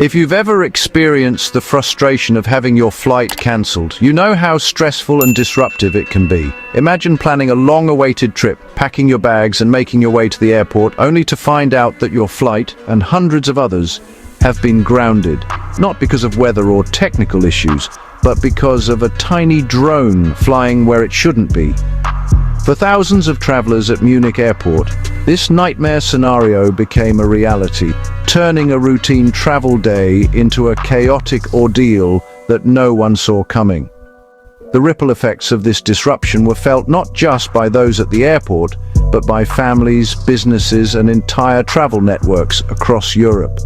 If you've ever experienced the frustration of having your flight cancelled, you know how stressful and disruptive it can be. Imagine planning a long-awaited trip, packing your bags and making your way to the airport, only to find out that your flight and hundreds of others have been grounded, not because of weather or technical issues, but because of a tiny drone flying where it shouldn't be. For thousands of travelers at Munich Airport, this nightmare scenario became a reality, turning a routine travel day into a chaotic ordeal that no one saw coming. The ripple effects of this disruption were felt not just by those at the airport, but by families, businesses, and entire travel networks across Europe.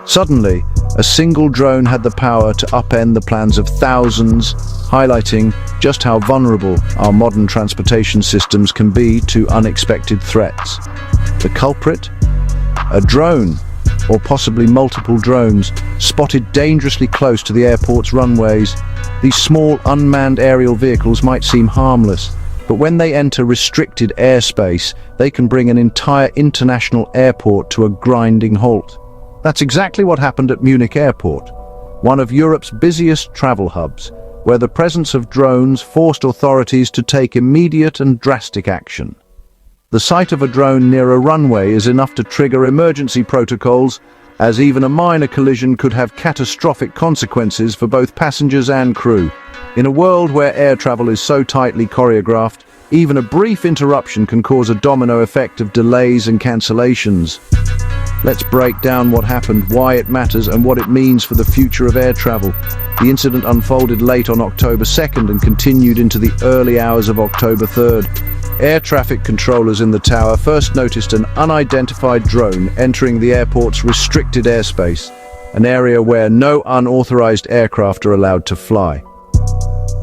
Suddenly, a single drone had the power to upend the plans of thousands, highlighting just how vulnerable our modern transportation systems can be to unexpected threats. The culprit? A drone, or possibly multiple drones, spotted dangerously close to the airport's runways. These small, unmanned aerial vehicles might seem harmless, but when they enter restricted airspace, they can bring an entire international airport to a grinding halt. That's exactly what happened at Munich Airport, one of Europe's busiest travel hubs, where the presence of drones forced authorities to take immediate and drastic action. The sight of a drone near a runway is enough to trigger emergency protocols, as even a minor collision could have catastrophic consequences for both passengers and crew. In a world where air travel is so tightly choreographed, even a brief interruption can cause a domino effect of delays and cancellations. Let's break down what happened, why it matters, and what it means for the future of air travel. The incident unfolded late on October 2nd and continued into the early hours of October 3rd. Air traffic controllers in the tower first noticed an unidentified drone entering the airport's restricted airspace, an area where no unauthorized aircraft are allowed to fly.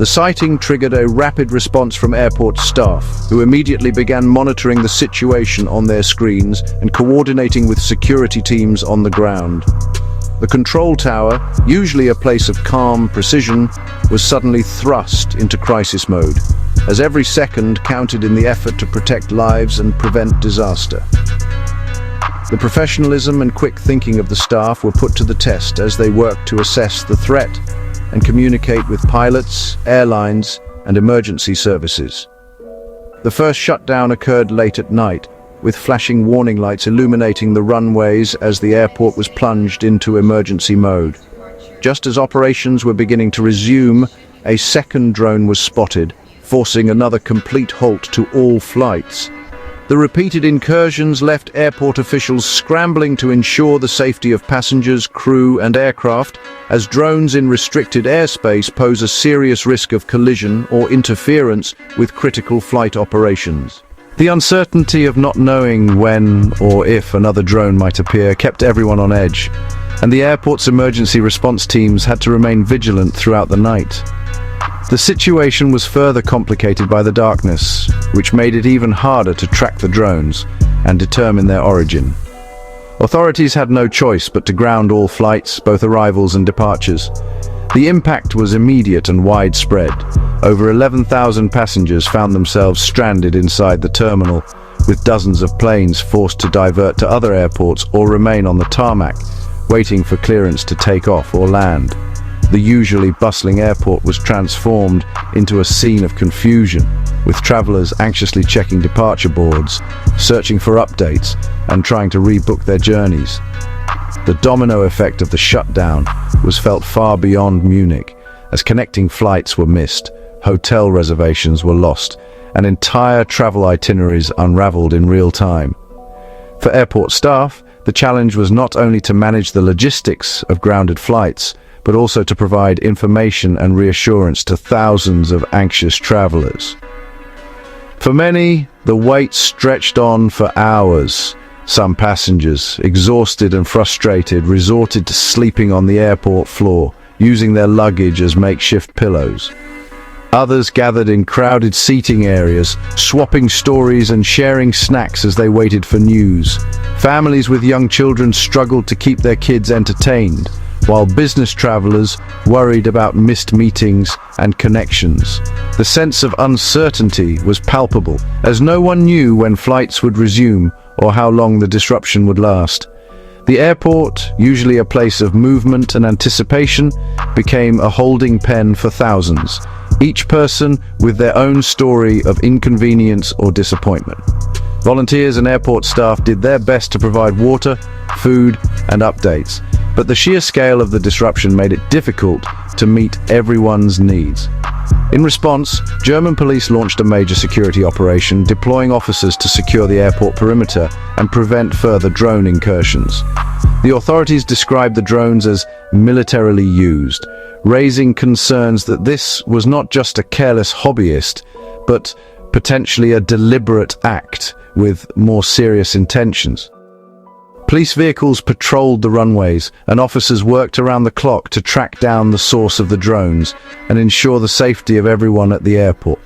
The sighting triggered a rapid response from airport staff, who immediately began monitoring the situation on their screens and coordinating with security teams on the ground. The control tower, usually a place of calm precision, was suddenly thrust into crisis mode, as every second counted in the effort to protect lives and prevent disaster. The professionalism and quick thinking of the staff were put to the test as they worked to assess the threat and communicate with pilots, airlines, and emergency services. The first shutdown occurred late at night, with flashing warning lights illuminating the runways as the airport was plunged into emergency mode. Just as operations were beginning to resume, a second drone was spotted, forcing another complete halt to all flights. The repeated incursions left airport officials scrambling to ensure the safety of passengers, crew, and aircraft, as drones in restricted airspace pose a serious risk of collision or interference with critical flight operations. The uncertainty of not knowing when or if another drone might appear kept everyone on edge, and the airport's emergency response teams had to remain vigilant throughout the night. The situation was further complicated by the darkness, which made it even harder to track the drones and determine their origin. Authorities had no choice but to ground all flights, both arrivals and departures. The impact was immediate and widespread. Over 11,000 passengers found themselves stranded inside the terminal, with dozens of planes forced to divert to other airports or remain on the tarmac, waiting for clearance to take off or land. The usually bustling airport was transformed into a scene of confusion, with travelers anxiously checking departure boards, searching for updates, and trying to rebook their journeys. The domino effect of the shutdown was felt far beyond Munich, as connecting flights were missed, hotel reservations were lost, and entire travel itineraries unraveled in real time. For airport staff, the challenge was not only to manage the logistics of grounded flights, but also to provide information and reassurance to thousands of anxious travelers. For many, the wait stretched on for hours. Some passengers, exhausted and frustrated, resorted to sleeping on the airport floor, using their luggage as makeshift pillows. Others gathered in crowded seating areas, swapping stories and sharing snacks as they waited for news. Families with young children struggled to keep their kids entertained, while business travelers worried about missed meetings and connections. The sense of uncertainty was palpable, as no one knew when flights would resume or how long the disruption would last. The airport, usually a place of movement and anticipation, became a holding pen for thousands, each person with their own story of inconvenience or disappointment. Volunteers and airport staff did their best to provide water, food, and updates, but the sheer scale of the disruption made it difficult to meet everyone's needs. In response, German police launched a major security operation, deploying officers to secure the airport perimeter and prevent further drone incursions. The authorities described the drones as militarily used, raising concerns that this was not just a careless hobbyist, but potentially a deliberate act with more serious intentions. Police vehicles patrolled the runways, and officers worked around the clock to track down the source of the drones and ensure the safety of everyone at the airport.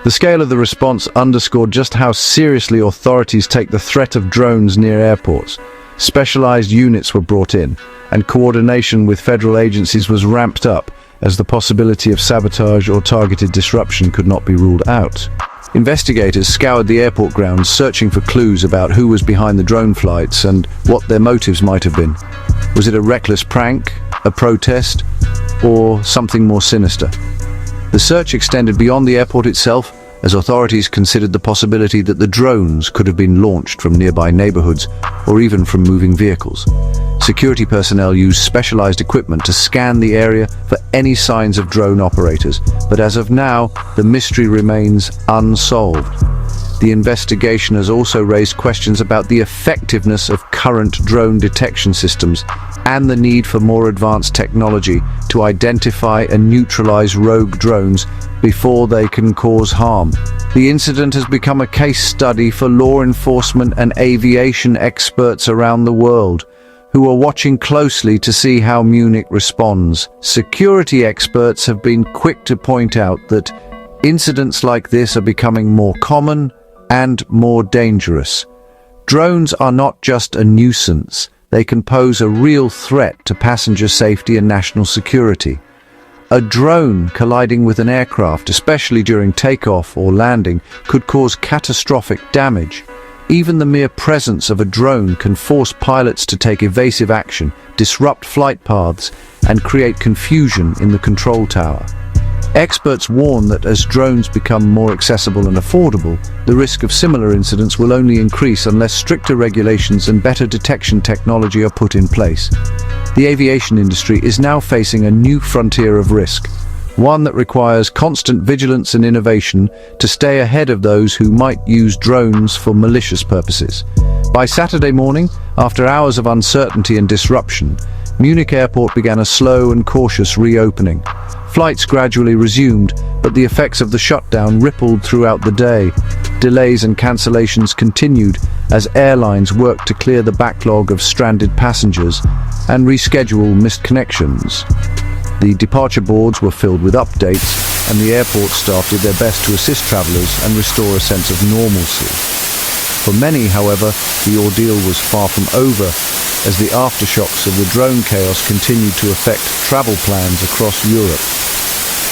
The scale of the response underscored just how seriously authorities take the threat of drones near airports. Specialized units were brought in, and coordination with federal agencies was ramped up as the possibility of sabotage or targeted disruption could not be ruled out. Investigators scoured the airport grounds, searching for clues about who was behind the drone flights and what their motives might have been. Was it a reckless prank, a protest, or something more sinister? The search extended beyond the airport itself, as authorities considered the possibility that the drones could have been launched from nearby neighborhoods or even from moving vehicles. Security personnel used specialized equipment to scan the area for any signs of drone operators, but as of now, the mystery remains unsolved. The investigation has also raised questions about the effectiveness of current drone detection systems and the need for more advanced technology to identify and neutralize rogue drones before they can cause harm. The incident has become a case study for law enforcement and aviation experts around the world, who are watching closely to see how Munich responds. Security experts have been quick to point out that incidents like this are becoming more common and more dangerous. Drones are not just a nuisance, they can pose a real threat to passenger safety and national security. A drone colliding with an aircraft, especially during takeoff or landing, could cause catastrophic damage. Even the mere presence of a drone can force pilots to take evasive action, disrupt flight paths, and create confusion in the control tower. Experts warn that as drones become more accessible and affordable, the risk of similar incidents will only increase unless stricter regulations and better detection technology are put in place. The aviation industry is now facing a new frontier of risk, one that requires constant vigilance and innovation to stay ahead of those who might use drones for malicious purposes. By Saturday morning, after hours of uncertainty and disruption, Munich Airport began a slow and cautious reopening. Flights gradually resumed, but the effects of the shutdown rippled throughout the day. Delays and cancellations continued as airlines worked to clear the backlog of stranded passengers and reschedule missed connections. The departure boards were filled with updates, and the airport staff did their best to assist travelers and restore a sense of normalcy. For many, however, the ordeal was far from over, as the aftershocks of the drone chaos continued to affect travel plans across Europe.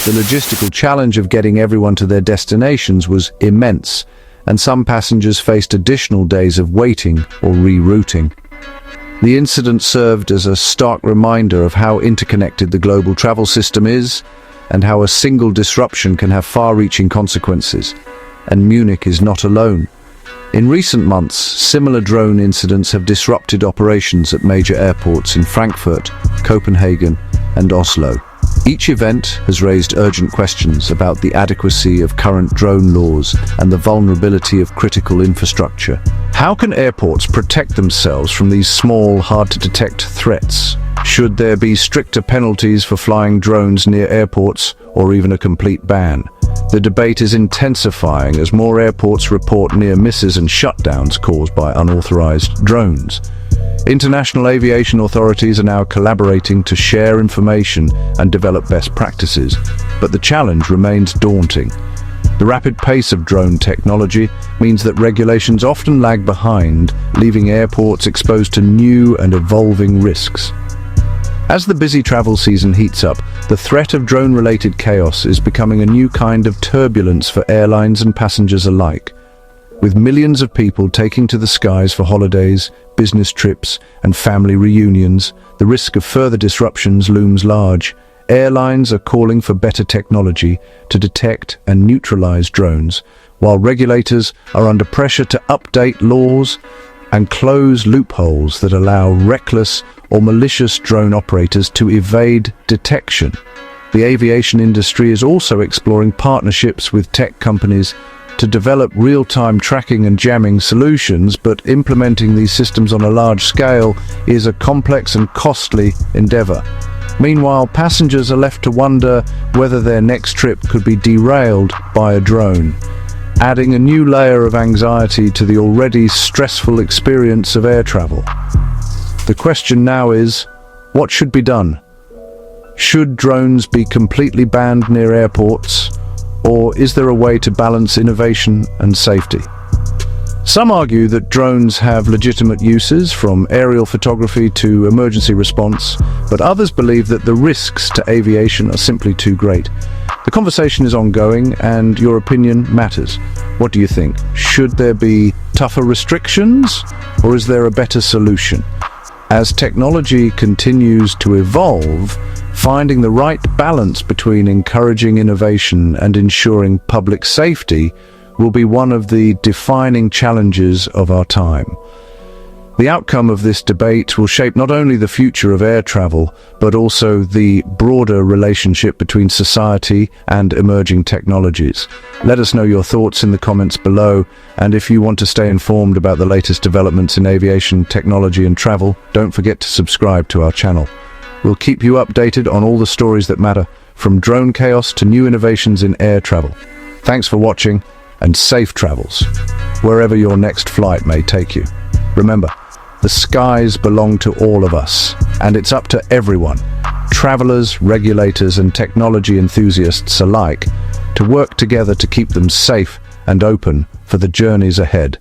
The logistical challenge of getting everyone to their destinations was immense, and some passengers faced additional days of waiting or rerouting. The incident served as a stark reminder of how interconnected the global travel system is, and how a single disruption can have far-reaching consequences. And Munich is not alone. In recent months, similar drone incidents have disrupted operations at major airports in Frankfurt, Copenhagen, and Oslo. Each event has raised urgent questions about the adequacy of current drone laws and the vulnerability of critical infrastructure. How can airports protect themselves from these small, hard-to-detect threats? Should there be stricter penalties for flying drones near airports, or even a complete ban? The debate is intensifying as more airports report near misses and shutdowns caused by unauthorized drones. International aviation authorities are now collaborating to share information and develop best practices, but the challenge remains daunting. The rapid pace of drone technology means that regulations often lag behind, leaving airports exposed to new and evolving risks. As the busy travel season heats up, the threat of drone-related chaos is becoming a new kind of turbulence for airlines and passengers alike. With millions of people taking to the skies for holidays, business trips, and family reunions, the risk of further disruptions looms large. Airlines are calling for better technology to detect and neutralize drones, while regulators are under pressure to update laws and close loopholes that allow reckless or malicious drone operators to evade detection. The aviation industry is also exploring partnerships with tech companies to develop real-time tracking and jamming solutions, but implementing these systems on a large scale is a complex and costly endeavor. Meanwhile, passengers are left to wonder whether their next trip could be derailed by a drone, adding a new layer of anxiety to the already stressful experience of air travel. The question now is, what should be done? Should drones be completely banned near airports, or is there a way to balance innovation and safety? Some argue that drones have legitimate uses, from aerial photography to emergency response, but others believe that the risks to aviation are simply too great. The conversation is ongoing, and your opinion matters. What do you think? Should there be tougher restrictions, or is there a better solution? As technology continues to evolve, finding the right balance between encouraging innovation and ensuring public safety will be one of the defining challenges of our time. The outcome of this debate will shape not only the future of air travel, but also the broader relationship between society and emerging technologies. Let us know your thoughts in the comments below, and if you want to stay informed about the latest developments in aviation, technology and travel, don't forget to subscribe to our channel. We'll keep you updated on all the stories that matter, from drone chaos to new innovations in air travel. Thanks for watching, and safe travels, wherever your next flight may take you. Remember, the skies belong to all of us, and it's up to everyone, travelers, regulators, and technology enthusiasts alike, to work together to keep them safe and open for the journeys ahead.